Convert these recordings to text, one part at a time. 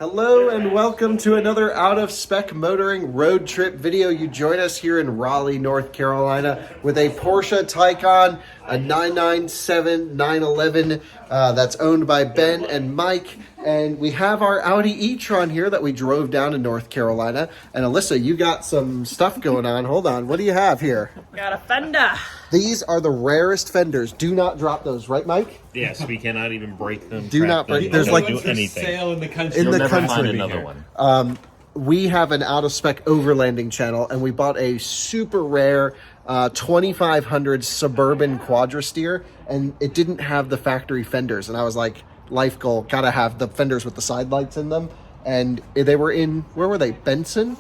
Hello and welcome to another Out of Spec Motoring road trip video. You join us here in Raleigh, North Carolina with a Porsche Taycan, a 997 911 that's owned by Ben and Mike. And we have our Audi E-Tron here that we drove down to North Carolina. And Alyssa, you got some stuff going on. Hold on. What do you have here? Got a fender. These are the rarest fenders. Do not drop those, right, Mike? Yes, we cannot even break them. Do not break. Them. There's Don't like do anything. Sale in the country. In You'll the never country. find another one. We have an out of spec overlanding channel, and we bought a super rare 2500 Suburban Quadra-Steer, and it didn't have the factory fenders. And I was like, life goal, gotta have the fenders with the side lights in them. And they were in, where were they? Benson?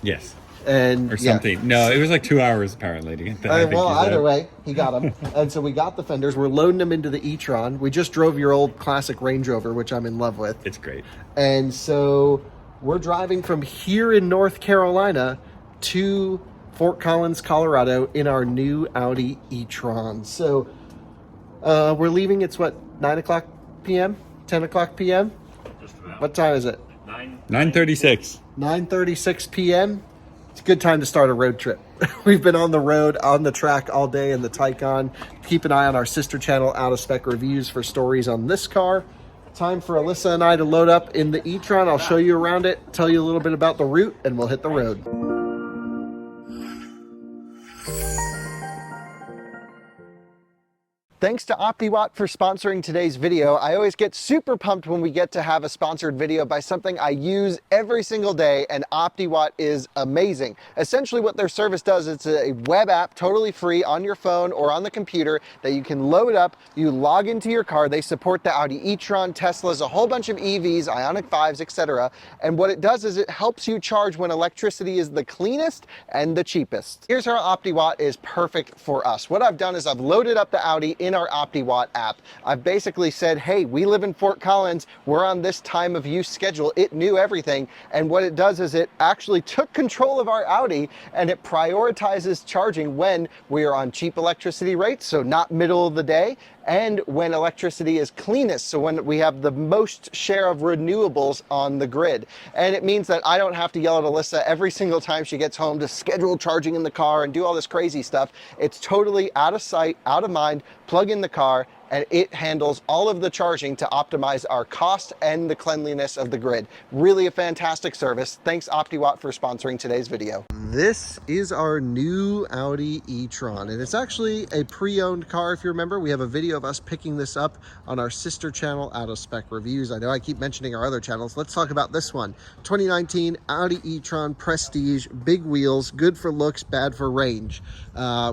Yes. And Or something. Yeah. No, it was like 2 hours apparently to get that. Well, either way, he got them. And so we got the fenders. We're loading them into the E-Tron. We just drove your old classic Range Rover, which I'm in love with. It's great. And so we're driving from here in North Carolina to Fort Collins, Colorado in our new Audi E-Tron. So we're leaving, it's what, 9 o'clock p.m., 10 o'clock p.m.? Just about. What time is it? 9:36. 9:36 p.m. It's a good time to start a road trip. We've been on the road, on the track all day in the Taycan. Keep an eye on our sister channel, Out of Spec Reviews, for stories on this car. Time for Alyssa and I to load up in the E-Tron. I'll show you around it, tell you a little bit about the route, and we'll hit the road. Thanks to Optiwatt for sponsoring today's video. I always get super pumped when we get to have a sponsored video by something I use every single day, and Optiwatt is amazing. Essentially what their service does, it's a web app totally free on your phone or on the computer that you can load up, you log into your car. They support the Audi e-tron, Teslas, a whole bunch of EVs, Ioniq 5s, etc. And what it does is it helps you charge when electricity is the cleanest and the cheapest. Here's how Optiwatt is perfect for us. What I've done is I've loaded up the Audi in our Optiwatt app. I've basically said, hey, we live in Fort Collins, we're on this time of use schedule. It knew everything, and what it does is it actually took control of our Audi, and it prioritizes charging when we are on cheap electricity rates, so not middle of the day, and when electricity is cleanest, so when we have the most share of renewables on the grid. And it means that I don't have to yell at Alyssa every single time she gets home to schedule charging in the car and do all this crazy stuff. It's totally out of sight, out of mind, plug in the car, and it handles all of the charging to optimize our cost and the cleanliness of the grid. Really a fantastic service. Thanks Optiwatt for sponsoring today's video. This is our new Audi e-tron, and it's actually a pre-owned car. If you remember, we have a video of us picking this up on our sister channel, Out of Spec Reviews. I know I keep mentioning our other channels. Let's talk about this one. 2019 Audi e-tron Prestige, big wheels, good for looks, bad for range.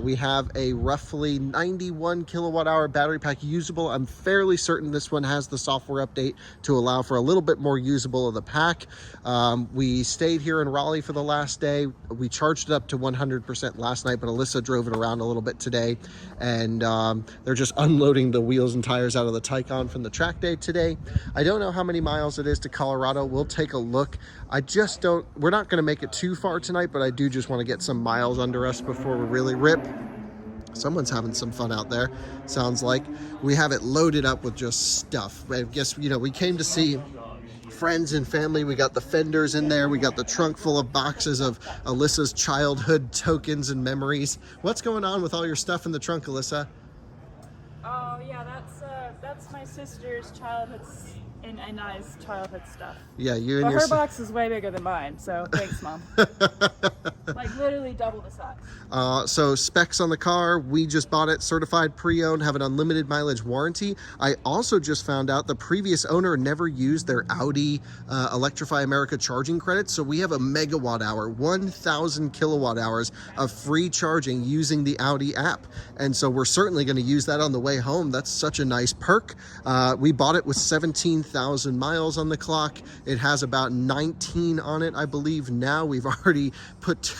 We have a roughly 91 kilowatt hour battery pack usable. I'm fairly certain this one has the software update to allow for a little bit more usable of the pack. We stayed here in Raleigh for the last day. We charged it up to 100% last night, but Alyssa drove it around a little bit today, and they're just unloading the wheels and tires out of the Taycan from the track day today. I don't know how many miles it is to Colorado. We'll take a look. We're not going to make it too far tonight, but I do just want to get some miles under us before we really rip. Someone's having some fun out there, sounds like. We have it loaded up with just stuff. I guess, you know, we came to see friends and family. We got the fenders in there. We got the trunk full of boxes of Alyssa's childhood tokens and memories. What's going on with all your stuff in the trunk, Alyssa? Oh yeah, that's my sister's childhood and I's childhood stuff. Yeah, you and but your her box is way bigger than mine, so thanks, Mom. Like literally double the size. So specs on the car, we just bought it, certified pre-owned, have an unlimited mileage warranty. I also just found out the previous owner never used their Audi Electrify America charging credits, so we have a megawatt hour, 1,000 kilowatt hours of free charging using the Audi app. And so we're certainly going to use that on the way home. That's such a nice perk. We bought it with 17,000 miles on the clock. It has about 19 on it, I believe. Now we've already put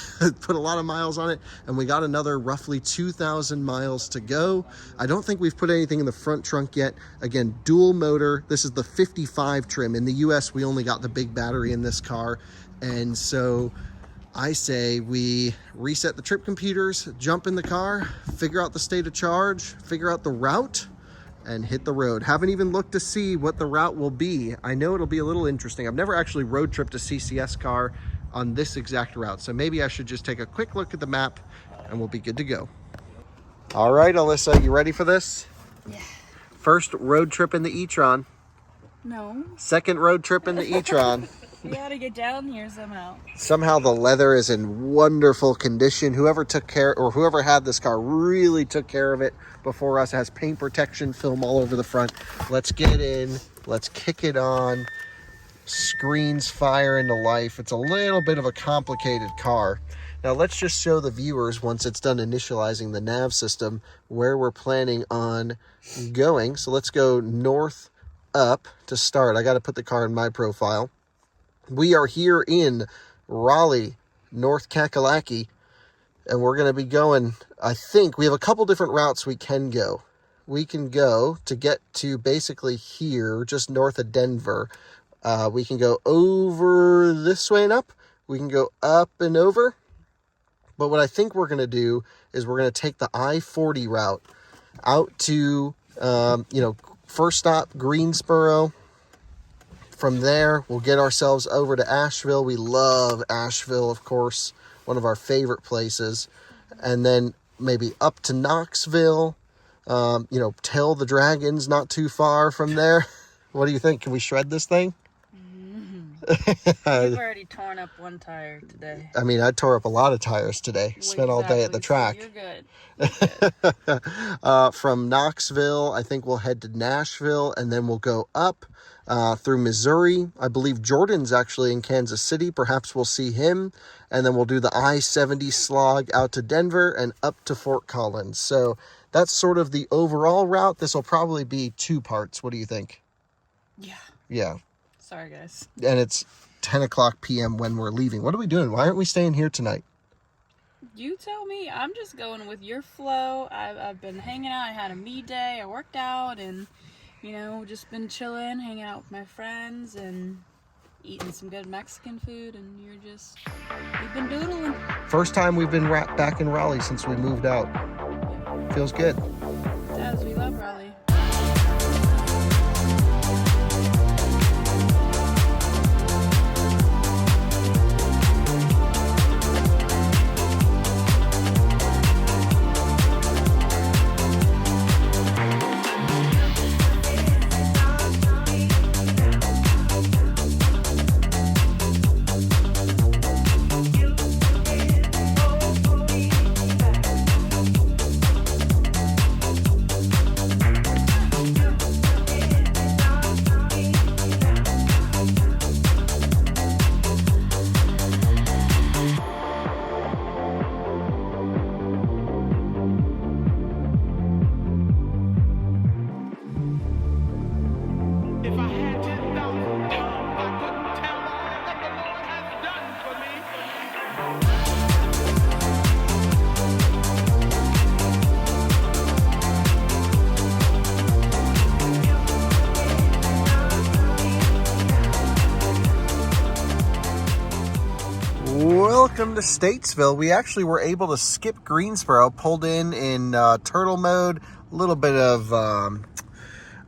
a lot of miles on it, and we got another roughly 2,000 miles to go. I don't think we've put anything in the front trunk yet. Again, dual motor. This is the 55 trim. In the US, we only got the big battery in this car, and so I say we reset the trip computers, jump in the car, figure out the state of charge, figure out the route, and hit the road. Haven't even looked to see what the route will be. I know it'll be a little interesting. I've never actually road tripped a CCS car on this exact route, so maybe I should just take a quick look at the map and we'll be good to go. All right, Alyssa, you ready for this? Yeah. First road trip in the E-Tron. No. Second road trip in the E-Tron. We gotta get down here somehow. Somehow the leather is in wonderful condition. Whoever took care, or whoever had this car really took care of it before us. It has paint protection film all over the front. Let's get in. Let's kick it on. Screens fire into life. It's a little bit of a complicated car. Now let's just show the viewers, once it's done initializing the nav system, where we're planning on going. So let's go north up to start. I got to put the car in my profile. We are here in Raleigh, North Kakalaki, and we're going to be going, I think, we have a couple different routes we can go. We can go to get to basically here, just north of Denver. We can go over this way and up. We can go up and over. But what I think we're going to do is we're going to take the I-40 route out to, first stop, Greensboro. From there, we'll get ourselves over to Asheville. We love Asheville, of course, one of our favorite places. And then maybe up to Knoxville, Tell the Dragons not too far from there. What do you think? Can we shred this thing? You've already torn up one tire today. I mean, I tore up a lot of tires today. Spent all day at the track. So you're good. From Knoxville, I think we'll head to Nashville, and then we'll go up through Missouri. I believe Jordan's actually in Kansas City. Perhaps we'll see him. And then we'll do the I-70 slog out to Denver and up to Fort Collins. So that's sort of the overall route. This will probably be 2 parts. What do you think? Yeah. Yeah. Sorry, guys. And it's 10 o'clock p.m. when we're leaving. What are we doing? Why aren't we staying here tonight? You tell me. I'm just going with your flow. I've been hanging out. I had a me day. I worked out and, just been chilling, hanging out with my friends and eating some good Mexican food. And we've been doodling. First time we've been back in Raleigh since we moved out. Feels good. It does. We love Raleigh. Welcome to Statesville. We actually were able to skip Greensboro, pulled in turtle mode, a little bit of,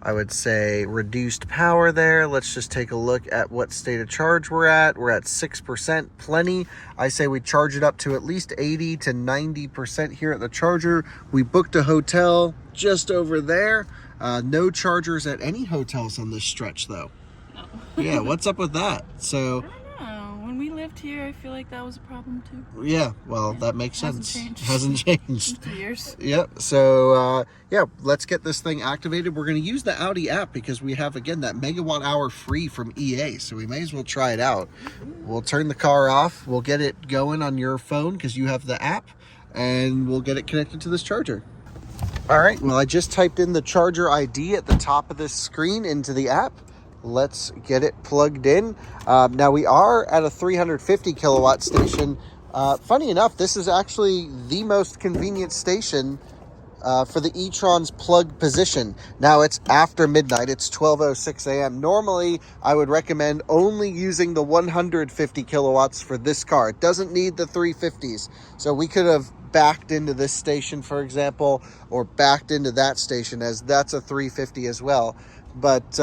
I would say, reduced power there. Let's just take a look at what state of charge we're at. We're at 6%, plenty. I say we charge it up to at least 80 to 90% here at the charger. We booked a hotel just over there. No chargers at any hotels on this stretch, though. No. Yeah, what's up with that? So... When we lived here, I feel like that was a problem too. Yeah, well, that makes sense. Hasn't changed. 2 years. Yep. So, let's get this thing activated. We're going to use the Audi app because we have, again, that megawatt hour free from EA. So we may as well try it out. We'll turn the car off. We'll get it going on your phone because you have the app. And we'll get it connected to this charger. All right. Well, I just typed in the charger ID at the top of this screen into the app. Let's get it plugged in. Now we are at a 350 kilowatt station. Funny enough, this is actually the most convenient station for the E-Tron's plug position. Now it's after midnight, it's 12:06 a.m. Normally, I would recommend only using the 150 kilowatts for this car. It doesn't need the 350s. So we could have backed into this station, for example, or backed into that station, as that's a 350 as well. But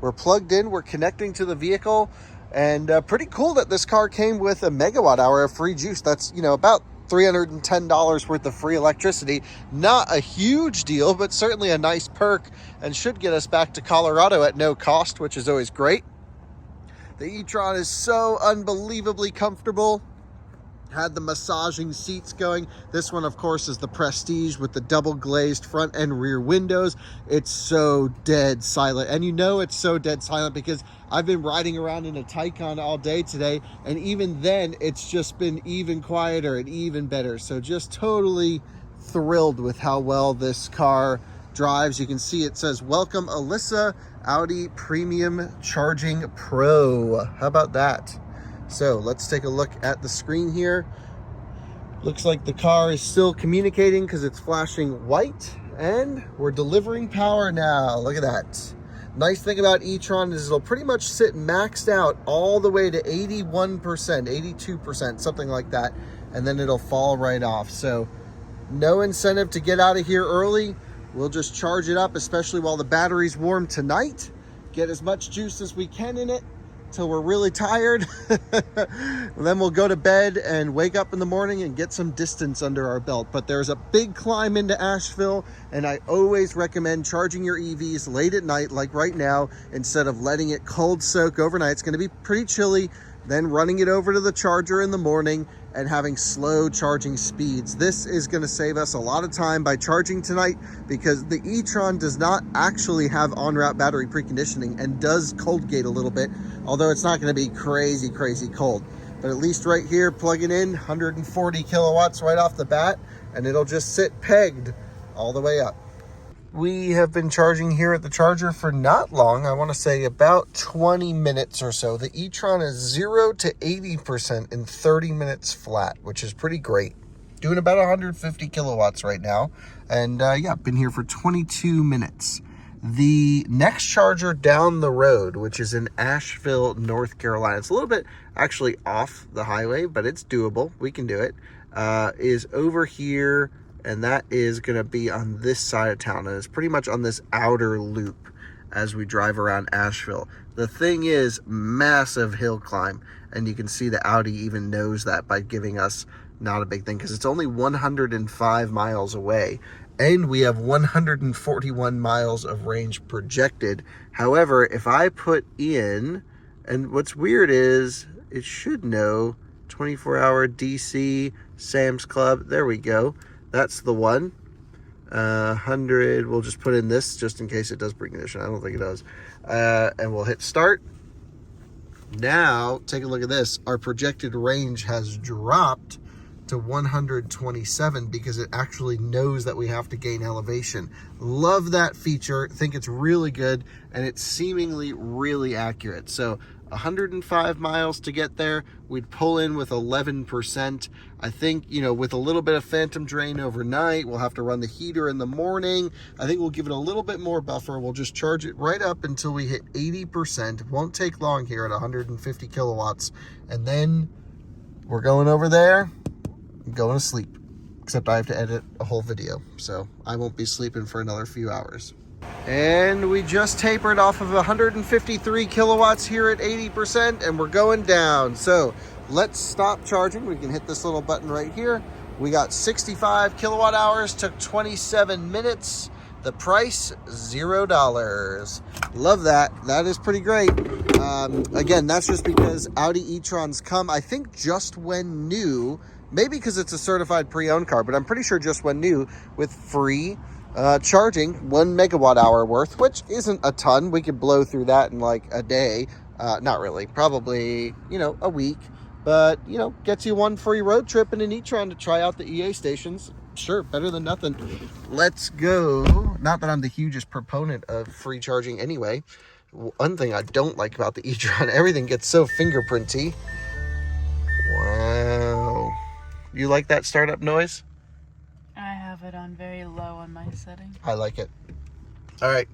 we're plugged in, we're connecting to the vehicle, and pretty cool that this car came with a megawatt hour of free juice. That's, you know, about $310 worth of free electricity. Not a huge deal, but certainly a nice perk, and should get us back to Colorado at no cost, which is always great. The E-Tron is so unbelievably comfortable. Had the massaging seats going. This one, of course, is the Prestige with the double glazed front and rear windows. It's so dead silent. And you know it's so dead silent because I've been riding around in a Taycan all day today, and even then it's just been even quieter and even better. So just totally thrilled with how well this car drives. You can see it says, "Welcome Alyssa, Audi Premium Charging Pro." How about that? So let's take a look at the screen here. Looks like the car is still communicating because it's flashing white, and we're delivering power now. Look at that. Nice thing about E-Tron is it'll pretty much sit maxed out all the way to 81%, 82%, something like that, and then it'll fall right off. So no incentive to get out of here early. We'll just charge it up, especially while the battery's warm tonight. Get as much juice as we can in it till we're really tired. Then we'll go to bed and wake up in the morning and get some distance under our belt. But there's a big climb into Asheville, and I always recommend charging your EVs late at night, like right now, instead of letting it cold soak overnight. It's going to be pretty chilly, then running it over to the charger in the morning and having slow charging speeds. This is going to save us a lot of time by charging tonight, because the E-Tron does not actually have on-route battery preconditioning and does cold gate a little bit, although it's not going to be crazy cold. But at least right here, plug it in, 140 kilowatts right off the bat, and it'll just sit pegged all the way up. We have been charging here at the charger for not long. I want to say about 20 minutes or so. The E-Tron is 0 to 80% in 30 minutes flat, which is pretty great. Doing about 150 kilowatts right now. And yeah, been here for 22 minutes. The next charger down the road, which is in Asheville, North Carolina, it's a little bit actually off the highway, but it's doable. We can do it. Is over here, and that is going to be on this side of town, and it's pretty much on this outer loop as we drive around Asheville. The thing is, massive hill climb, and you can see the Audi even knows that by giving us not a big thing, because it's only 105 miles away, and we have 141 miles of range projected. However, if I put in, and what's weird is it should know 24-hour DC, Sam's Club, there we go. That's the one. 100, we'll just put in this just in case it does precondition. I don't think it does. And we'll hit start. Now, take a look at this. Our projected range has dropped to 127 because it actually knows that we have to gain elevation. Love that feature. Think it's really good, and it's seemingly really accurate. So 105 miles to get there. We'd pull in with 11%. I think, you know, with a little bit of phantom drain overnight, we'll have to run the heater in the morning. I think we'll give it a little bit more buffer. We'll just charge it right up until we hit 80%. It won't take long here at 150 kilowatts. And then we're going over there, going to sleep. Except I have to edit a whole video, so I won't be sleeping for another few hours. And we just tapered off of 153 kilowatts here at 80%, and we're going down. So let's stop charging. We can hit this little button right here. We got 65 kilowatt hours, took 27 minutes. The price, $0. Love that. That is pretty great. Again, that's just because Audi e-trons come, I think, just when new. Maybe because it's a certified pre-owned car, but I'm pretty sure just when new, with free charging, 1 megawatt hour worth, which isn't a ton. We could blow through that in like a day. Not really, probably, you know, a week, but, you know, gets you one free road trip and an e-tron to try out the EA stations. Sure, better than nothing. Let's go. Not that I'm the hugest proponent of free charging anyway. One thing I don't like about the e-tron, everything gets so fingerprinty. Wow. You like that startup noise? I have it on very low on my setting. I like it. All right,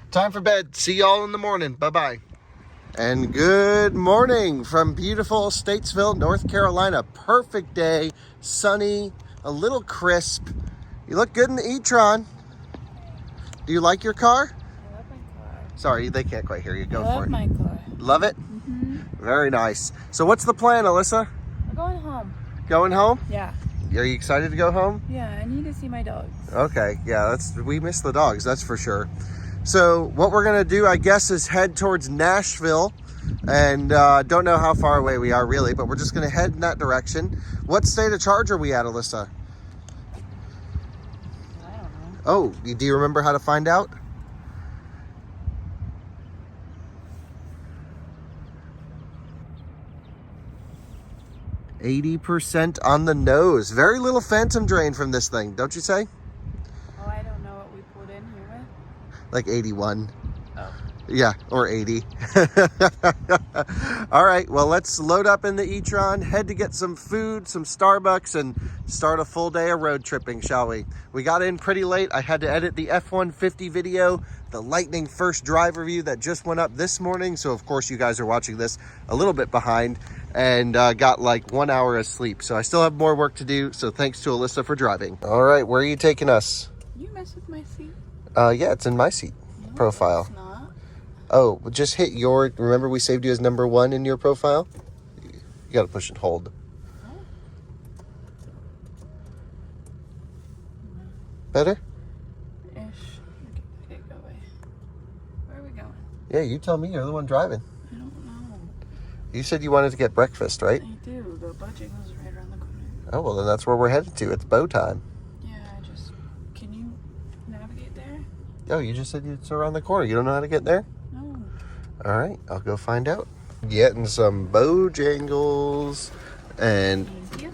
time for bed. See y'all in the morning. Bye-bye. And good morning from beautiful Statesville, North Carolina. Perfect day, sunny, a little crisp. You look good in the E-Tron. Do you like your car? I love my car. Sorry, they can't quite hear you. Go I for love it. my car. Love it? Mm-hmm. Very nice. So what's the plan, Alyssa? We're going home. Going home? Yeah. Are you excited to go home? Yeah, I need to see my dogs. Okay, yeah, we miss the dogs, that's for sure. So what we're gonna do, I guess, is head towards Nashville, and don't know how far away we are really, but we're just gonna head in that direction. What state of charge are we at, Alyssa? I don't know. Oh, do you remember how to find out? %80 on the nose. Very little phantom drain from this thing, don't you say? Oh, I don't know what we put in here with. Like 81. Oh. Yeah, or 80. All right, well, let's load up in the E-Tron, head to get some food, some Starbucks, and start a full day of road tripping, shall we? We got in pretty late. I had to edit the F-150 video, the Lightning first drive review that just went up this morning. So, of course, you guys are watching this a little bit behind, and got like 1 hour of sleep. So I still have more work to do. So thanks to Alyssa for driving. All right, where are you taking us? You mess with my seat? Yeah, it's in my seat profile. It's not. Oh, just hit your, remember we saved you as number 1 in your profile? You gotta push and hold. Oh. Better? Ish. Okay, go away. Where are we going? Yeah, you tell me, you're the one driving. I don't know. You said you wanted to get breakfast, right? I do. The budget goes right around the corner. Oh, well then that's where we're headed to. It's bow time. Yeah, can you navigate there? Oh, you just said it's around the corner. You don't know how to get there? No. All right, I'll go find out. Getting some Bojangles, and Thank you.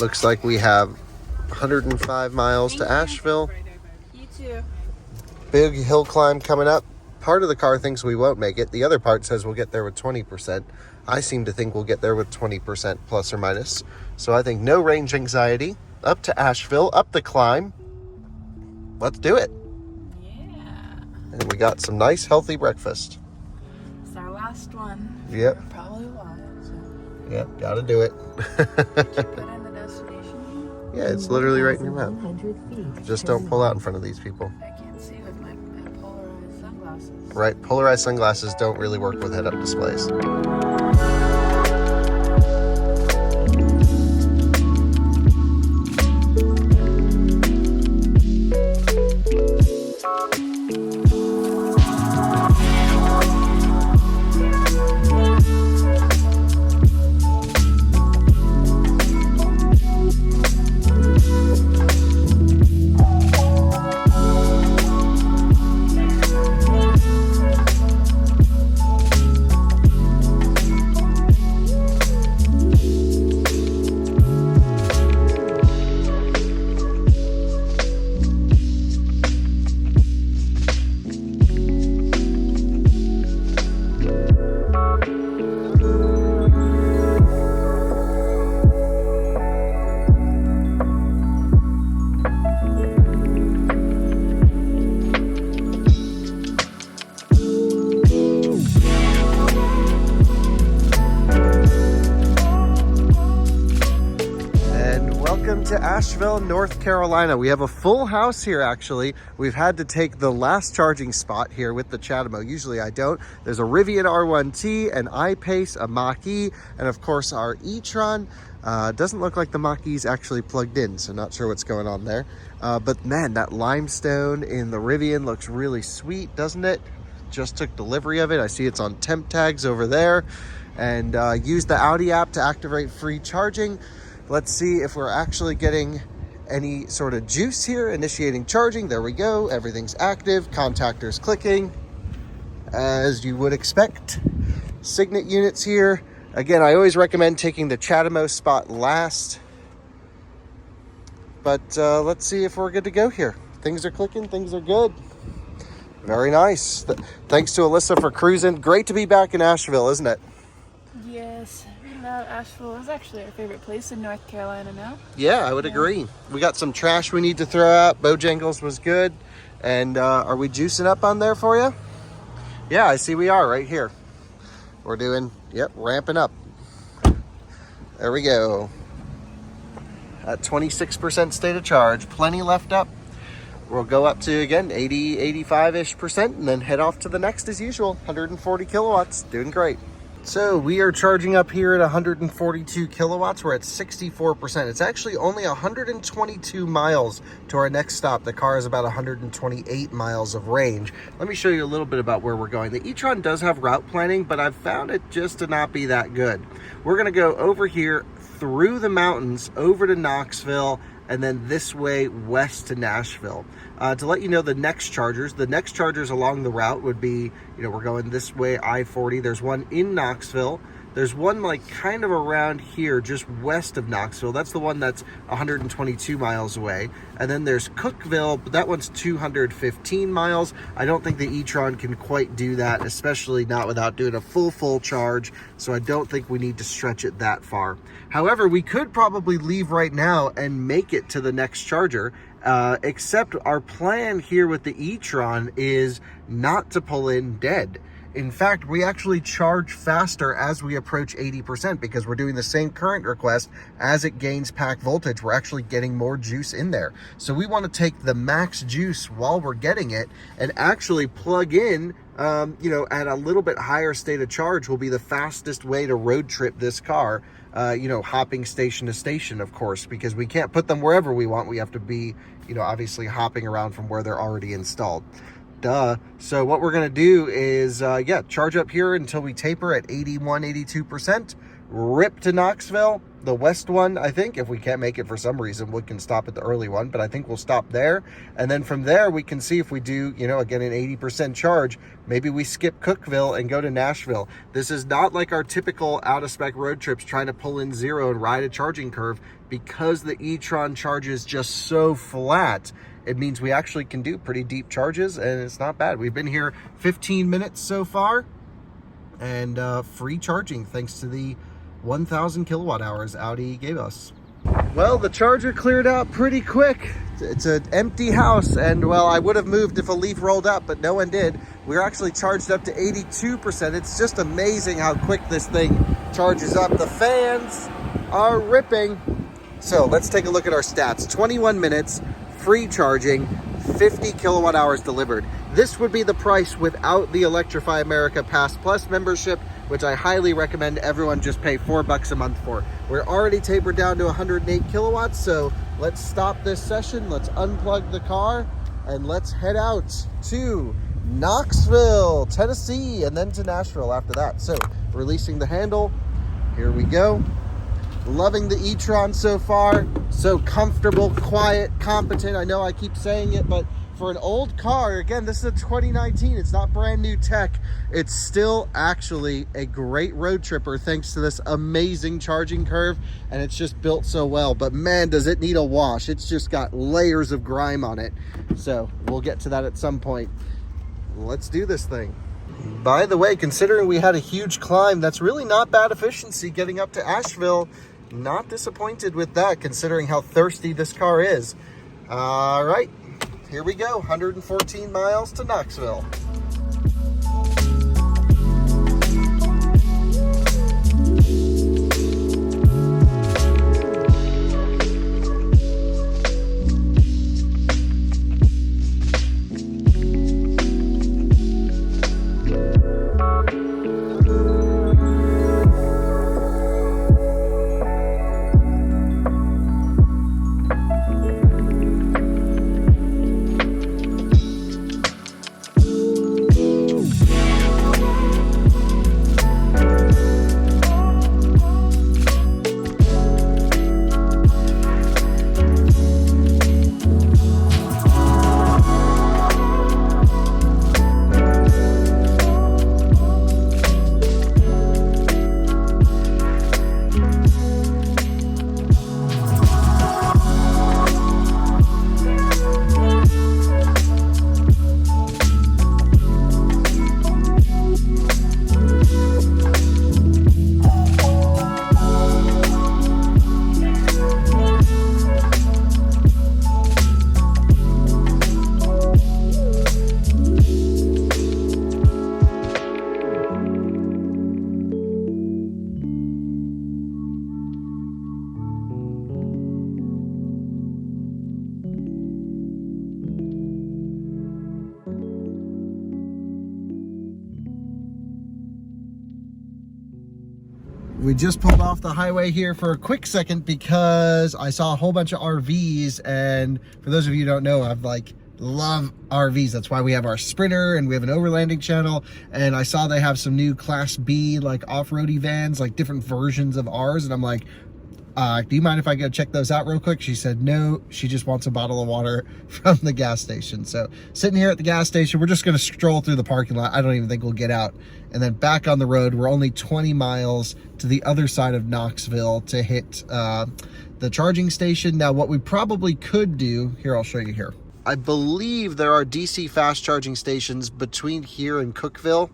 looks like we have 105 miles to Asheville. You too. Big hill climb coming up. Part of the car thinks we won't make it. The other part says we'll get there with 20%. I seem to think we'll get there with 20% plus or minus. So I think no range anxiety. Up to Asheville, up the climb. Let's do it. Yeah. And we got some nice healthy breakfast. It's our last one. Yep. For probably a while. So. Yep, gotta do it. Put in the destination. Yeah, it's literally right in your mouth. Just don't pull out in front of these people. I can't see with my polarized sunglasses. Right, polarized sunglasses don't really work with head-up displays. To Asheville, North Carolina. We have a full house here actually. We've had to take the last charging spot here with the Chatamo. Usually I don't. There's a Rivian R1T, an I-Pace, a Mach-E, and of course our E-Tron. Doesn't look like the Mach-E is actually plugged in, so not sure what's going on there. But man, that limestone in the Rivian looks really sweet, doesn't it? Just took delivery of it. I see it's on temp tags over there. And use the Audi app to activate free charging. Let's see if we're actually getting any sort of juice here. Initiating charging. There we go. Everything's active. Contactors clicking, as you would expect. Signet units here. Again, I always recommend taking the Chatamo spot last. But let's see if we're good to go here. Things are clicking. Things are good. Very nice. Thanks to Alyssa for cruising. Great to be back in Asheville, isn't it? Yes. We don't about Asheville. It's actually our favorite place in North Carolina now. Yeah, I would agree. We got some trash we need to throw out. Bojangles was good. And are we juicing up on there for you? Yeah, I see we are right here. We're doing, yep, ramping up. There we go. At 26% state of charge. Plenty left up. We'll go up to, again, 80, 85-ish percent, and then head off to the next as usual. 140 kilowatts. Doing great. So we are charging up here at 142 kilowatts. We're at 64%. It's actually only 122 miles to our next stop. The car is about 128 miles of range. Let me show you a little bit about where we're going. The E-Tron does have route planning, but I've found it just to not be that good. We're going to go over here through the mountains over to Knoxville, and then this way west to Nashville. To let you know the next chargers along the route would be, we're going this way, I-40. There's one in Knoxville. There's one like kind of around here, just west of Knoxville. That's the one that's 122 miles away. And then there's Cookeville, but that one's 215 miles. I don't think the E-Tron can quite do that, especially not without doing a full charge. So I don't think we need to stretch it that far. However, we could probably leave right now and make it to the next charger. Except our plan here with the E-Tron is not to pull in dead. In fact, we actually charge faster as we approach 80% because we're doing the same current request. As it gains pack voltage, we're actually getting more juice in there. So we want to take the max juice while we're getting it and actually plug in, at a little bit higher state of charge will be the fastest way to road trip this car. Hopping station to station, of course, because we can't put them wherever we want. We have to be, obviously hopping around from where they're already installed. Duh. So what we're going to do is, charge up here until we taper at 81, 82%, rip to Knoxville, the west one, I think. If we can't make it for some reason, we can stop at the early one, but I think we'll stop there. And then from there, we can see if we do, again, an 80% charge, maybe we skip Cookeville and go to Nashville. This is not like our typical out-of-spec road trips trying to pull in zero and ride a charging curve. Because the E-Tron charges just so flat, it means we actually can do pretty deep charges, and it's not bad. We've been here 15 minutes so far, and free charging thanks to the 1,000 kilowatt hours Audi gave us. Well, the charger cleared out pretty quick. It's an empty house, and well, I would have moved if a leaf rolled up, but no one did. We're actually charged up to 82%. It's just amazing how quick this thing charges up. The fans are ripping. So let's take a look at our stats. 21 minutes, free charging, 50 kilowatt hours delivered. This would be the price without the Electrify America Pass Plus membership, which I highly recommend everyone just pay $4 a month for. We're already tapered down to 108 kilowatts, so let's stop this session, let's unplug the car, and let's head out to Knoxville, Tennessee, and then to Nashville after that. So, releasing the handle, here we go. Loving the E-Tron so far. So comfortable, quiet, competent. I know I keep saying it, but for an old car, again, this is a 2019. It's not brand new tech. It's still actually a great road tripper thanks to this amazing charging curve, and it's just built so well. But man, does it need a wash. It's just got layers of grime on it. So we'll get to that at some point. Let's do this thing. By the way, considering we had a huge climb, that's really not bad efficiency getting up to Asheville. Not disappointed with that, considering how thirsty this car is. All right, here we go. 114 miles to Knoxville. We just pulled off the highway here for a quick second because I saw a whole bunch of RVs, and for those of you who don't know, I've love RVs. That's why we have our Sprinter and we have an overlanding channel, and I saw they have some new Class B off-roady vans, different versions of ours, and I'm like, do you mind if I go check those out real quick? She said no, she just wants a bottle of water from the gas station. So sitting here at the gas station, we're just going to stroll through the parking lot. I don't even think we'll get out. And then back on the road, we're only 20 miles to the other side of Knoxville to hit the charging station. Now, what we probably could do, here, I'll show you here. I believe there are DC fast charging stations between here and Cookeville.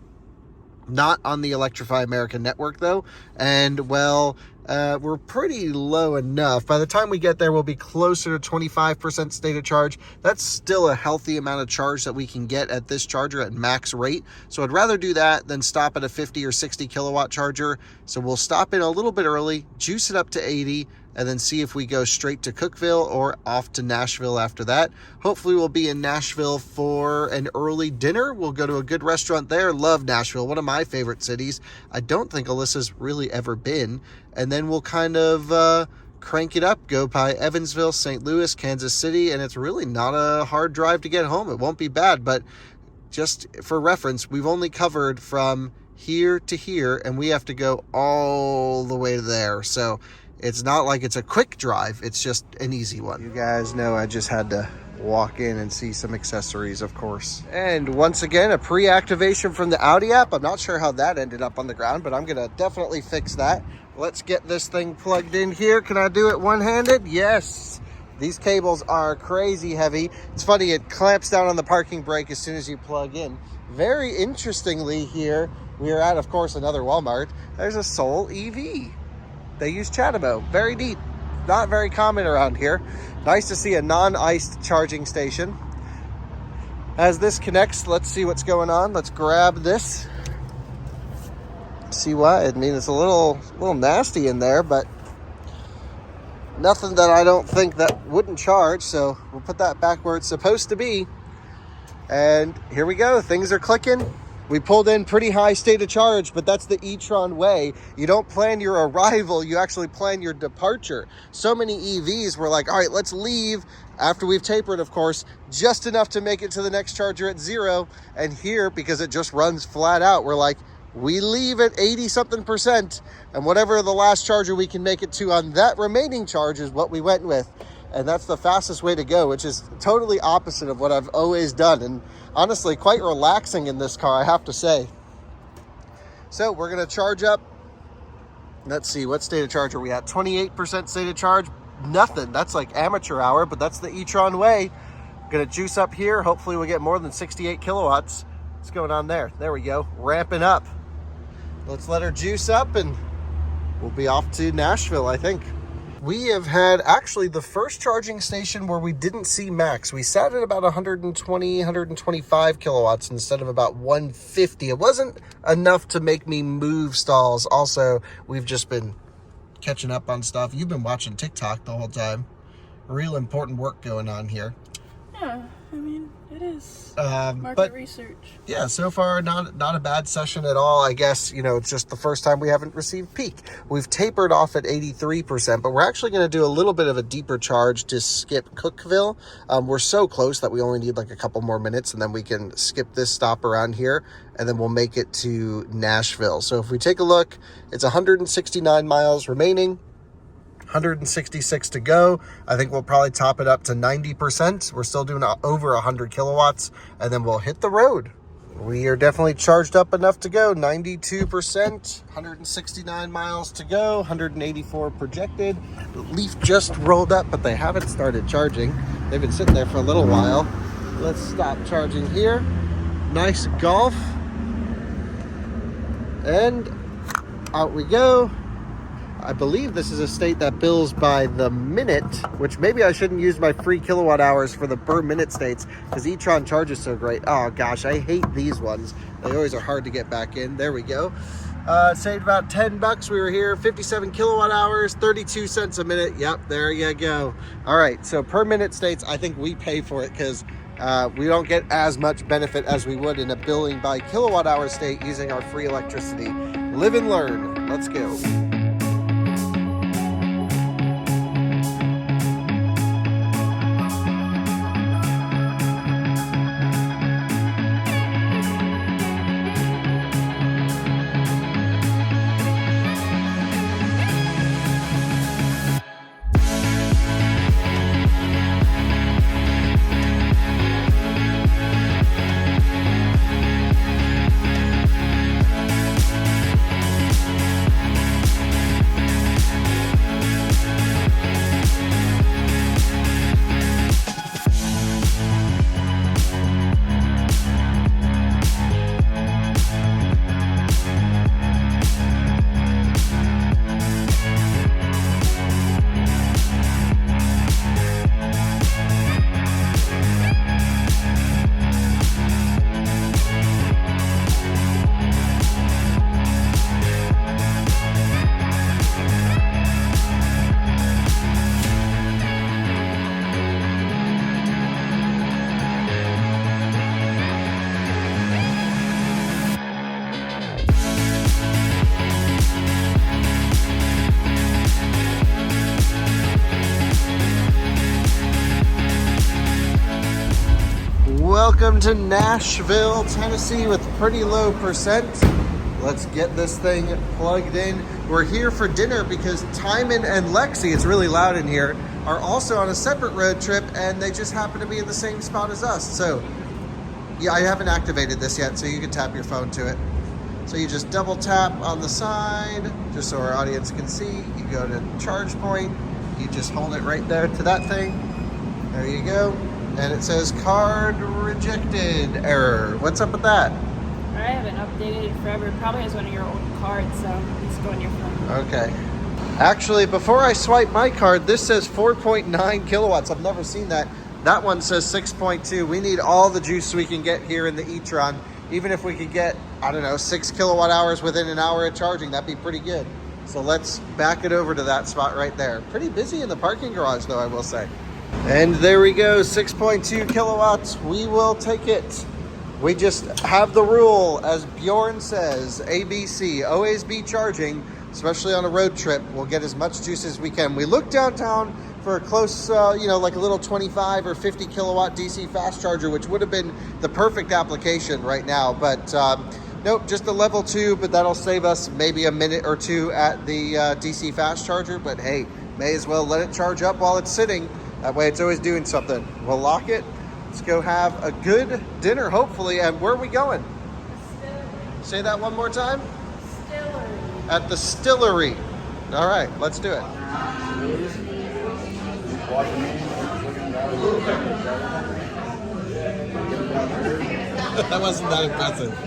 Not on the Electrify America network though, and well, we're pretty low enough. By the time we get there, we'll be closer to 25% state of charge. That's still a healthy amount of charge that we can get at this charger at max rate. So I'd rather do that than stop at a 50 or 60 kilowatt charger. So we'll stop in a little bit early, juice it up to 80, and then see if we go straight to Cookeville or off to Nashville after that. Hopefully we'll be in Nashville for an early dinner. We'll go to a good restaurant there. Love Nashville, one of my favorite cities. I don't think Alyssa's really ever been. And then we'll kind of crank it up, go by Evansville, St. Louis, Kansas City, and it's really not a hard drive to get home. It won't be bad, but just for reference, we've only covered from here to here, and we have to go all the way to there. So it's not like it's a quick drive, it's just an easy one. You guys know I just had to walk in and see some accessories, of course. And once again, a pre-activation from the Audi app. I'm not sure how that ended up on the ground, but I'm gonna definitely fix that. Let's get this thing plugged in here. Can I do it one-handed? Yes. These cables are crazy heavy. It's funny, it clamps down on the parking brake as soon as you plug in. Very interestingly here, we are at, of course, another Walmart. There's a Soul EV. They use Chatamo. Very neat. Not very common around here. Nice to see a non-iced charging station. As this connects, let's see what's going on. Let's grab this. See why? I mean, it's a little nasty in there, but nothing that I don't think that wouldn't charge. So we'll put that back where it's supposed to be. And here we go. Things are clicking. We pulled in pretty high state of charge, but that's the E-Tron way. You don't plan your arrival, you actually plan your departure. So many EVs were like, all right, let's leave after we've tapered, of course, just enough to make it to the next charger at 0. And here, because it just runs flat out, we're like, we leave at 80-something%, and whatever the last charger we can make it to on that remaining charge is what we went with. And that's the fastest way to go, which is totally opposite of what I've always done. And honestly, quite relaxing in this car, I have to say. So we're going to charge up. Let's see, what state of charge are we at? 28% state of charge. Nothing. That's like amateur hour, but that's the E-Tron way. Going to juice up here. Hopefully we'll get more than 68 kilowatts. What's going on there? There we go. Ramping up. Let's let her juice up and we'll be off to Nashville, I think. We have had actually the first charging station where we didn't see max. We sat at about 120, 125 kilowatts instead of about 150. It wasn't enough to make me move stalls. Also, we've just been catching up on stuff. You've been watching TikTok the whole time. Real important work going on here. Yeah, I mean, it is. Market research. Yeah, so far not a bad session at all. I guess, it's just the first time we haven't received peak. We've tapered off at 83%, but we're actually going to do a little bit of a deeper charge to skip Cookeville. We're so close that we only need like a couple more minutes, and then we can skip this stop around here, and then we'll make it to Nashville. So if we take a look, it's 169 miles remaining. 166 to go. I think we'll probably top it up to 90%. We're still doing over 100 kilowatts, and then we'll hit the road. We are definitely charged up enough to go. 92%, 169 miles to go, 184 projected. The Leaf just rolled up, but they haven't started charging. They've been sitting there for a little while. Let's stop charging here. Nice Golf. And out we go. I believe this is a state that bills by the minute, which maybe I shouldn't use my free kilowatt hours for the per minute states because E-Tron charges so great. Oh gosh, I hate these ones. They always are hard to get back in. There we go. Saved about $10. We were here, 57 kilowatt hours, 32 cents a minute. Yep, there you go. All right, so per minute states, I think we pay for it because we don't get as much benefit as we would in a billing by kilowatt hour state using our free electricity. Live and learn. Let's go. Welcome to Nashville, Tennessee with pretty low percent. Let's get this thing plugged in. We're here for dinner because Timon and Lexi, it's really loud in here, are also on a separate road trip and they just happen to be in the same spot as us. So yeah, I haven't activated this yet, so you can tap your phone to it. So you just double tap on the side, just so our audience can see. You go to charge point, you just hold it right there to that thing. There you go. And it says card rejected error. What's up with that? I haven't updated it forever. It probably has one of your old cards, so it's going your phone. Okay. Actually, before I swipe my card, this says 4.9 kilowatts. I've never seen that. That one says 6.2. We need all the juice we can get here in the E-Tron. Even if we could get, I don't know, 6 kilowatt hours within an hour of charging, that'd be pretty good. So let's back it over to that spot right there. Pretty busy in the parking garage though, I will say. And there we go, 6.2 kilowatts. We will take it. We just have the rule, as Bjorn says, ABC, always be charging, especially on a road trip. We'll get as much juice as we can. We look downtown for a close, like a little 25 or 50 kilowatt DC fast charger, which would have been the perfect application right now. But nope, just a level 2, but that'll save us maybe a minute or two at the DC fast charger. But hey, may as well let it charge up while it's sitting. That way it's always doing something. We'll lock it. Let's go have a good dinner, hopefully. And where are we going? Say that one more time. Distillery. At the Stillery. All right, let's do it. That wasn't that impressive.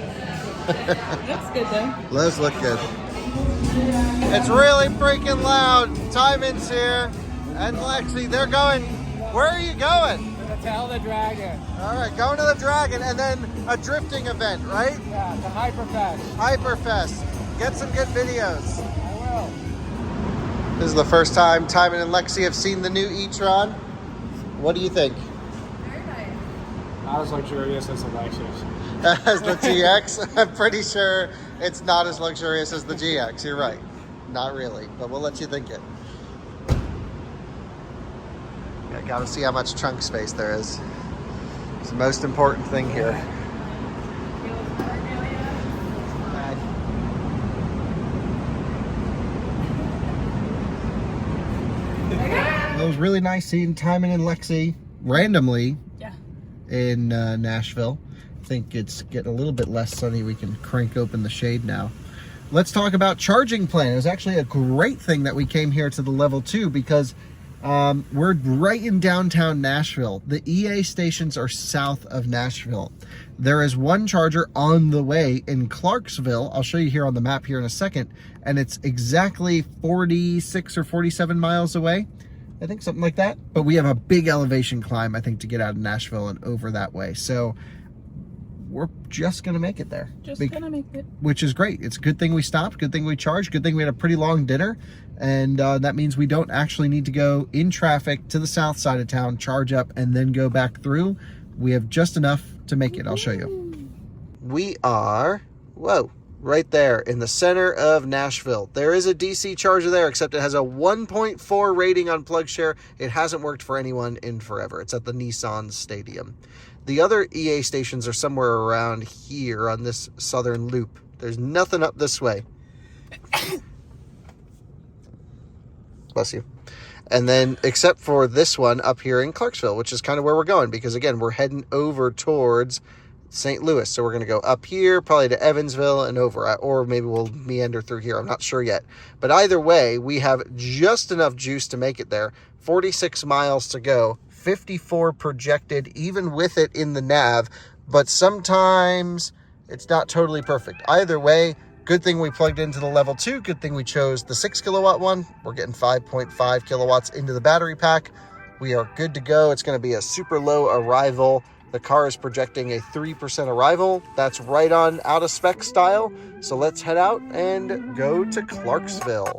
Looks good though. Those look good. It's really freaking loud. Timon's here and Lexi. They're going. Where are you going? To tell the dragon. All right, going to the Dragon and then a drifting event, right? Yeah, the Hyperfest. Hyperfest. Get some good videos. I will. This is the first time Timon and Lexi have seen the new E-Tron. What do you think? Very nice. Not as luxurious as the Lexus. As the GX? I'm pretty sure it's not as luxurious as the GX. You're right. Not really, but we'll let you think it. Yeah, gotta see how much trunk space there is. It's the most important thing here. It was really nice seeing Timon and Lexi randomly in Nashville. I think it's getting a little bit less sunny. We can crank open the shade now. Let's talk about charging plan. It was actually a great thing that we came here to the level 2 because we're right in downtown Nashville. The EA stations are south of Nashville. There is one charger on the way in Clarksville. I'll show you here on the map here in a second. And it's exactly 46 or 47 miles away. I think something like that. But we have a big elevation climb, I think, to get out of Nashville and over that way. So we're just going to make it there. Just gonna make it. Which is great. It's a good thing we stopped. Good thing we charged. Good thing we had a pretty long dinner. And that means we don't actually need to go in traffic to the south side of town, charge up, and then go back through. We have just enough to make it. I'll show you. We are, whoa, right there in the center of Nashville. There is a DC charger there, except it has a 1.4 rating on PlugShare. It hasn't worked for anyone in forever. It's at the Nissan Stadium. The other EA stations are somewhere around here on this southern loop. There's nothing up this way. Bless you. And then, except for this one up here in Clarksville, which is kind of where we're going, because again, we're heading over towards St. Louis. So we're going to go up here, probably to Evansville and over, or maybe we'll meander through here. I'm not sure yet. But either way, we have just enough juice to make it there. 46 miles to go. 54 projected, even with it in the nav, but sometimes it's not totally perfect. Either way, good thing we plugged into the level 2. Good thing we chose the 6 kilowatt one. We're getting 5.5 kilowatts into the battery pack. We are good to go. It's going to be a super low arrival. The car is projecting a 3% arrival. That's right on out of spec style. So let's head out and go to Clarksville.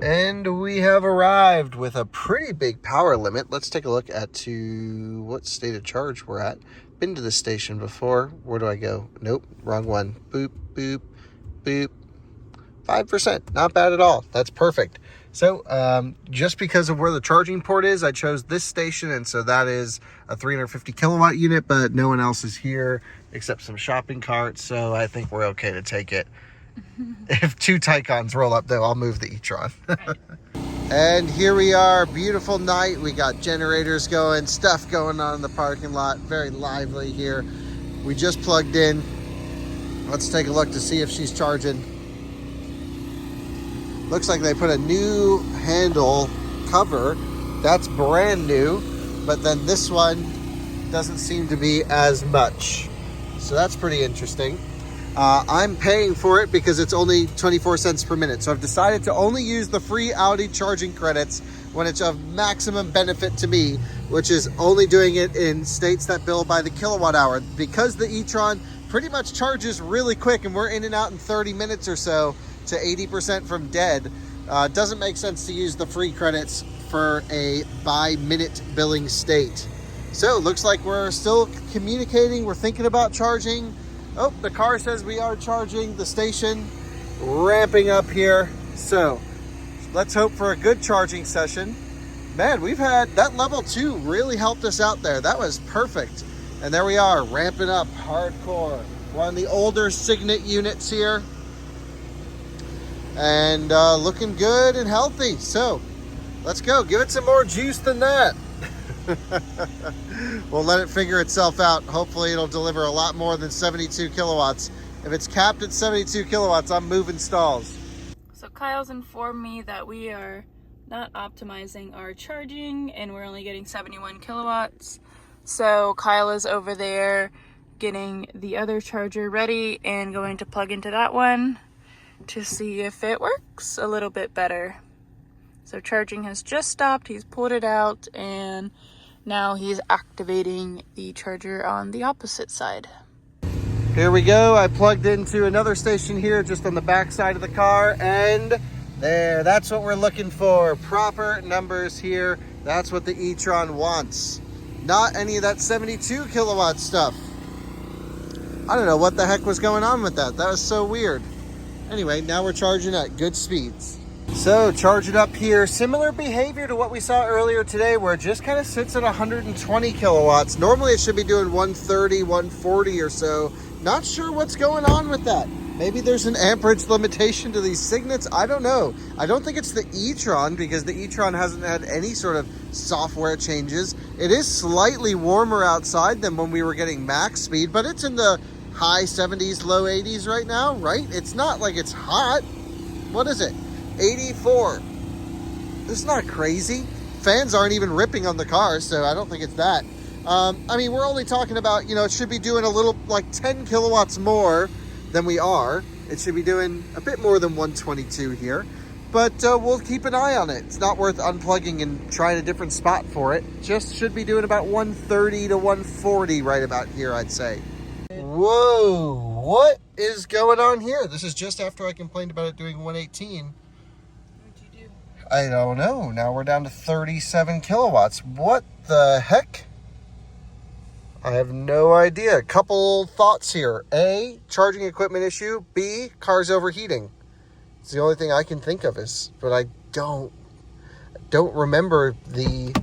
And we have arrived with a pretty big power limit. Let's take a look at to what state of charge we're at. Been to this station before. Where do I go? Nope, wrong one. Boop, boop, boop. 5%, not bad at all. That's perfect. So just because of where the charging port is, I chose this station, and so that is a 350 kilowatt unit, but no one else is here except some shopping carts, so I think we're okay to take it. If 2 Taycons roll up, though, I'll move the E-Tron. And here we are, beautiful night. We got generators going, stuff going on in the parking lot. Very lively here. We just plugged in. Let's take a look to see if she's charging. Looks like they put a new handle cover. That's brand new, but then this one doesn't seem to be as much. So that's pretty interesting. I'm paying for it because it's only 24 cents per minute. So I've decided to only use the free Audi charging credits when it's of maximum benefit to me, which is only doing it in states that bill by the kilowatt hour. Because the E-Tron pretty much charges really quick and we're in and out in 30 minutes or so to 80% from dead, doesn't make sense to use the free credits for a by minute billing state. So it looks like we're still communicating. We're thinking about charging. Oh, the car says we are charging. The station ramping up here. So let's hope for a good charging session. Man, we've had that level 2 really helped us out there. That was perfect. And there we are, ramping up hardcore. We're on the older Signet units here. And looking good and healthy. So let's go. Give it some more juice than that. We'll let it figure itself out. Hopefully it'll deliver a lot more than 72 kilowatts. If it's capped at 72 kilowatts, I'm moving stalls. So Kyle's informed me that we are not optimizing our charging and we're only getting 71 kilowatts. So Kyle is over there getting the other charger ready and going to plug into that one to see if it works a little bit better. So charging has just stopped. He's pulled it out and now he's activating the charger on the opposite side. Here we go. I plugged into another station here just on the back side of the car, and there, that's what we're looking for. Proper numbers here. That's what the E-Tron wants. Not any of that 72 kilowatt stuff. I don't know what the heck was going on with that. That was so weird. Anyway, now we're charging at good speeds. So charge it up here. Similar behavior to what we saw earlier today, where it just kind of sits at 120 kilowatts. Normally it should be doing 130, 140 or so. Not sure what's going on with that. Maybe there's an amperage limitation to these Signets. I don't know. I don't think it's the E-Tron, because the E-Tron hasn't had any sort of software changes. It is slightly warmer outside than when we were getting max speed, but it's in the high 70s, low 80s right now, right? It's not like it's hot. What is it? 84. This is not crazy. Fans aren't even ripping on the car, so I don't think it's that. I mean, we're only talking about, you know, it should be doing a little, like 10 kilowatts more than we are. It should be doing a bit more than 122 here, but we'll keep an eye on it. It's not worth unplugging and trying a different spot for it. Just should be doing about 130 to 140 right about here, I'd say. Whoa, what is going on here? This is just after I complained about it doing 118. I don't know. Now we're down to 37 kilowatts. What the heck? I have no idea. A couple thoughts here. A, charging equipment issue. B, car's overheating. It's the only thing I can think of but I don't remember the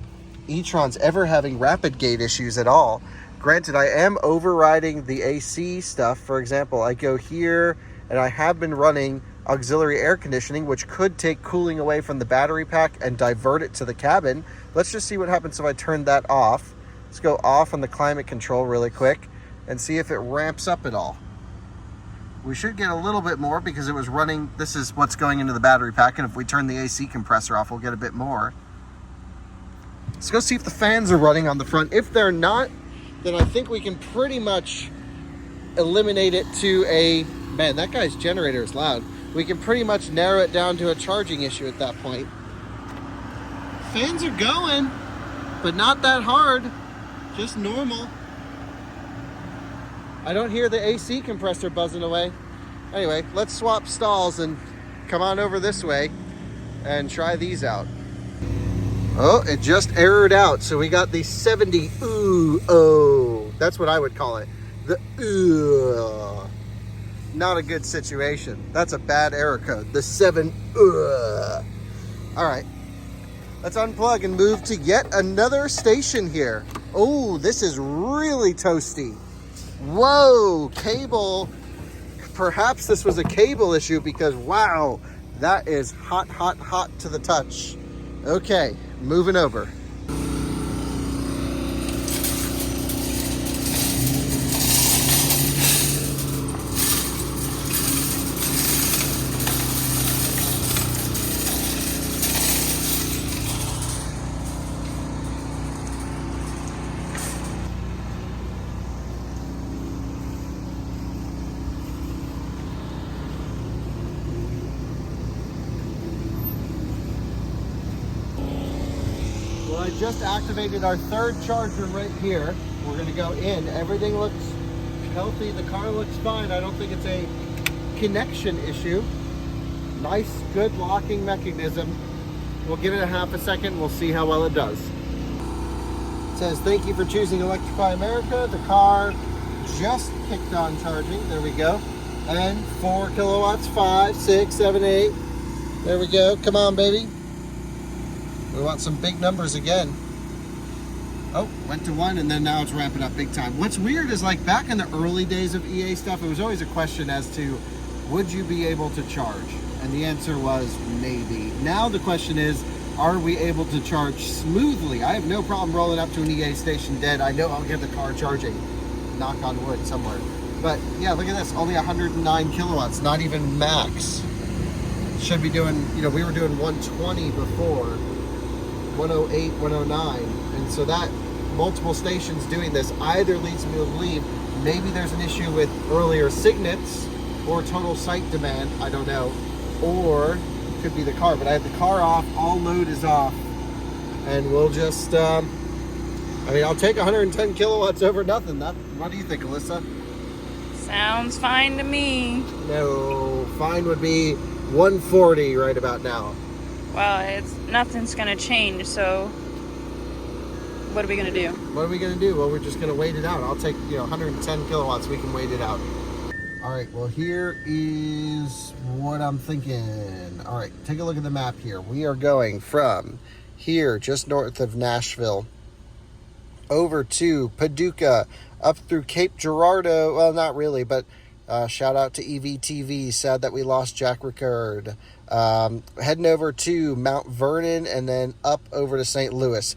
E-Trons ever having rapid gate issues at all. Granted, I am overriding the AC stuff. For example, I go here and I have been running auxiliary air conditioning, which could take cooling away from the battery pack and divert it to the cabin. Let's just see what happens if I turn that off. Let's go off on the climate control really quick and see if it ramps up at all. We should get a little bit more because it was running. This is what's going into the battery pack, and if we turn the AC compressor off, we'll get a bit more. Let's go see if the fans are running on the front. If they're not, then I think we can pretty much eliminate it to a, man, that guy's generator is loud. We can pretty much narrow it down to a charging issue at that point. Fans are going, but not that hard, just normal. I don't hear the AC compressor buzzing away. Anyway, let's swap stalls and come on over this way and try these out. Oh, it just errored out. So we got the 70 oh, that's what I would call it. The not a good situation. That's a bad error code. The 7 All right, let's unplug and move to yet another station here. Oh, this is really toasty. Whoa, cable. Perhaps this was a cable issue because wow, that is hot, hot, hot to the touch. Okay, moving over. Well, I just activated our third charger right here. We're gonna go in. Everything looks healthy. The car looks fine. I don't think it's a connection issue. Nice, good locking mechanism. We'll give it a half a second. We'll see how well it does. It says, thank you for choosing Electrify America. The car just kicked on charging. There we go. And 4 kilowatts, 5, 6, 7, 8. There we go. Come on, baby. We want some big numbers again. Oh, went to 1 and then now it's ramping up big time. What's weird is like back in the early days of EA stuff, it was always a question as to would you be able to charge? And the answer was maybe. Now the question is, are we able to charge smoothly? I have no problem rolling up to an EA station dead. I know I'll get the car charging. Knock on wood somewhere. But yeah, look at this, only 109 kilowatts, not even max. Should be doing, you know, we were doing 120 before, 108, 109. And so that multiple stations doing this either leads me to believe maybe there's an issue with earlier signets or total site demand, I don't know, or it could be the car. But I have the car off, all load is off, and we'll just, I mean, I'll take 110 kilowatts over nothing. What do you think, Alyssa? Sounds fine to me. No, fine would be 140 right about now. Well, nothing's gonna change, so what are we gonna do? What are we gonna do? Well, we're just gonna wait it out. I'll take, 110 kilowatts. We can wait it out. All right, well, here is what I'm thinking. All right, take a look at the map here. We are going from here, just north of Nashville, over to Paducah, up through Cape Girardeau. Well, not really, but shout out to EVTV. Sad that we lost Jack Ricard. Heading over to Mount Vernon and then up over to St. Louis.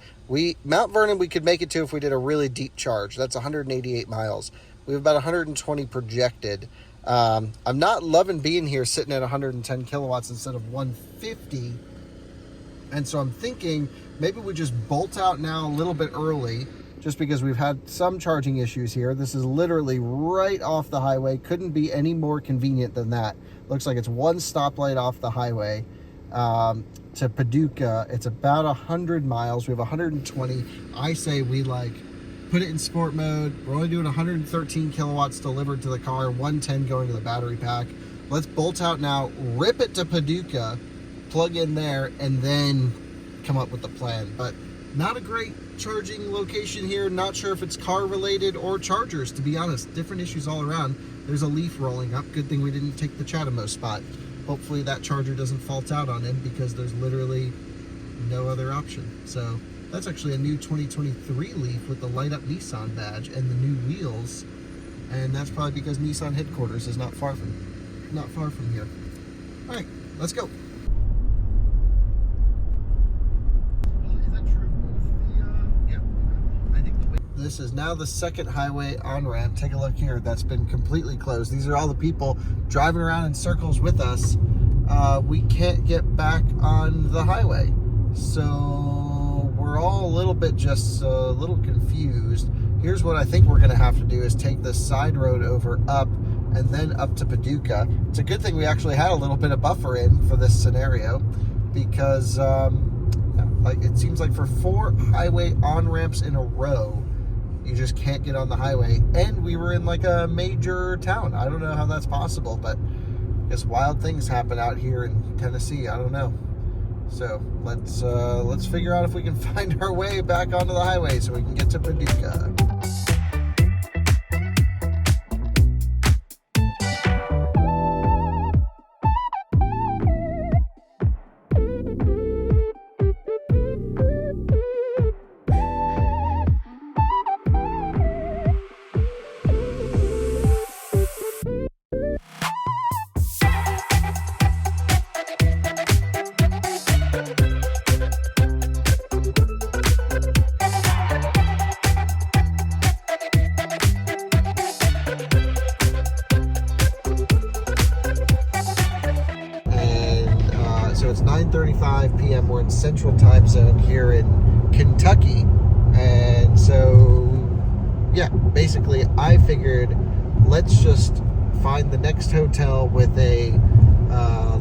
Mount Vernon we could make it to if we did a really deep charge. That's 188 miles. We have about 120 projected. I'm not loving being here sitting at 110 kilowatts instead of 150. And so I'm thinking maybe we just bolt out now a little bit early, just because we've had some charging issues here. This is literally right off the highway. Couldn't be any more convenient than that. Looks like it's one stoplight off the highway to Paducah. It's about 100 miles. We have 120. I say we put it in sport mode. We're only doing 113 kilowatts delivered to the car, 110 going to the battery pack. Let's bolt out now, rip it to Paducah, plug in there, and then come up with the plan. But not a great charging location here. Not sure if it's car related or chargers, to be honest. Different issues all around. There's a leaf rolling up. Good thing we didn't take the Chathamo spot. Hopefully that charger doesn't fault out on him because there's literally no other option. So that's actually a new 2023 Leaf with the light up Nissan badge and the new wheels. And that's probably because Nissan headquarters is not far from here. All right, let's go. This is now the second highway on-ramp. Take a look here. That's been completely closed. These are all the people driving around in circles with us. We can't get back on the highway. So we're all all a little bit just a little confused. Here's what I think we're gonna have to do is take this side road over up and then up to Paducah. It's a good thing we actually had a little bit of buffer in for this scenario, because like it seems like for 4 highway on-ramps in a row, you just can't get on the highway. And we were in like a major town. I don't know how that's possible, but I guess wild things happen out here in Tennessee. I don't know. So let's figure out if we can find our way back onto the highway so we can get to Paducah. So it's 9:35 p.m. We're in Central Time Zone here in Kentucky, and so yeah, basically I figured let's just find the next hotel with a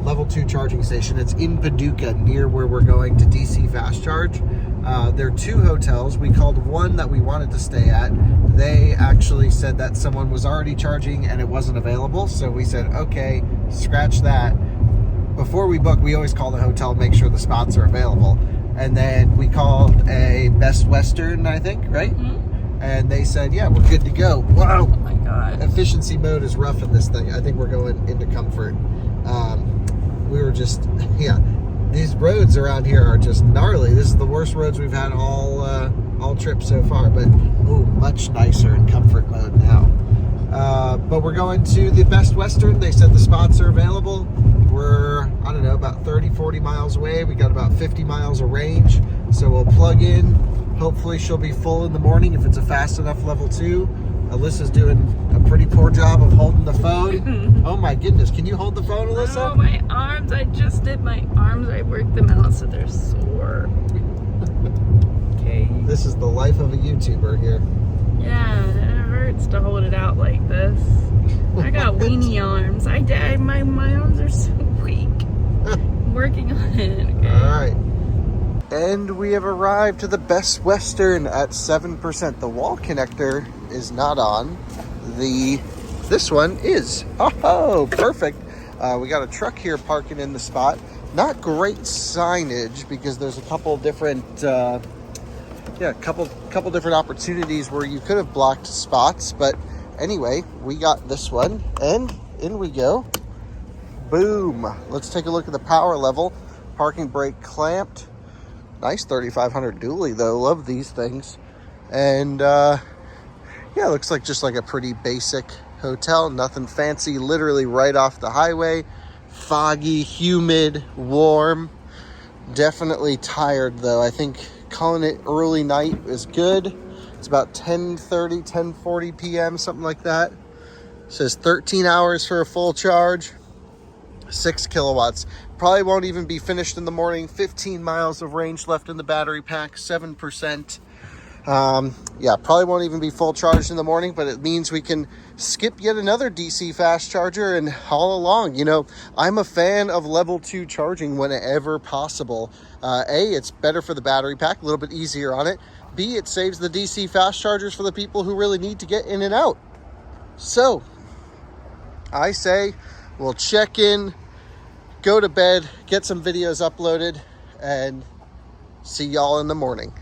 level 2 charging station. It's in Paducah, near where we're going to DC fast charge. There are 2 hotels. We called one that we wanted to stay at. They actually said that someone was already charging and it wasn't available, so we said okay, scratch that. Before we book, we always call the hotel and make sure the spots are available. And then we called a Best Western, I think, right? Mm-hmm. And they said, yeah, we're good to go. Wow. Oh my God. Efficiency mode is rough in this thing. I think we're going into comfort. We were just, yeah, these roads around here are just gnarly. This is the worst roads we've had all trip so far, but ooh, much nicer in comfort mode now. But we're going to the Best Western. They said the spots are available. We're, I don't know, about 30-40 miles away. We got about 50 miles of range, so we'll plug in. Hopefully she'll be full in the morning if it's a fast enough level 2. Alyssa's doing a pretty poor job of holding the phone. Oh my goodness, can you hold the phone, Alyssa? Oh, my arms, I just did my arms. I worked them out so they're sore. Okay. This is the life of a YouTuber here. Yeah, it hurts to hold it out like this. I got weenie arms. My arms are so weak. I'm working on it. Okay. All right. And we have arrived to the Best Western at 7%. The wall connector is not on. This one is. Oh, perfect. We got a truck here parking in the spot. Not great signage because there's a couple different couple different opportunities where you could have blocked spots, but anyway, we got this one and in we go. Boom. Let's take a look at the power level. Parking brake clamped. Nice 3500 dually though. Love these things. And yeah, looks like just like a pretty basic hotel. Nothing fancy. Literally right off the highway. Foggy, humid, warm. Definitely tired though. I think calling it early night is good. It's about 10:30, 10:40 p.m., something like that. It says 13 hours for a full charge. 6 kilowatts. Probably won't even be finished in the morning. 15 miles of range left in the battery pack, 7%. Yeah, probably won't even be full charged in the morning, but it means we can skip yet another DC fast charger and haul along. You know, I'm a fan of level 2 charging whenever possible. A, it's better for the battery pack, a little bit easier on it. B, it saves the DC fast chargers for the people who really need to get in and out. So, I say we'll check in, go to bed, get some videos uploaded, and see y'all in the morning.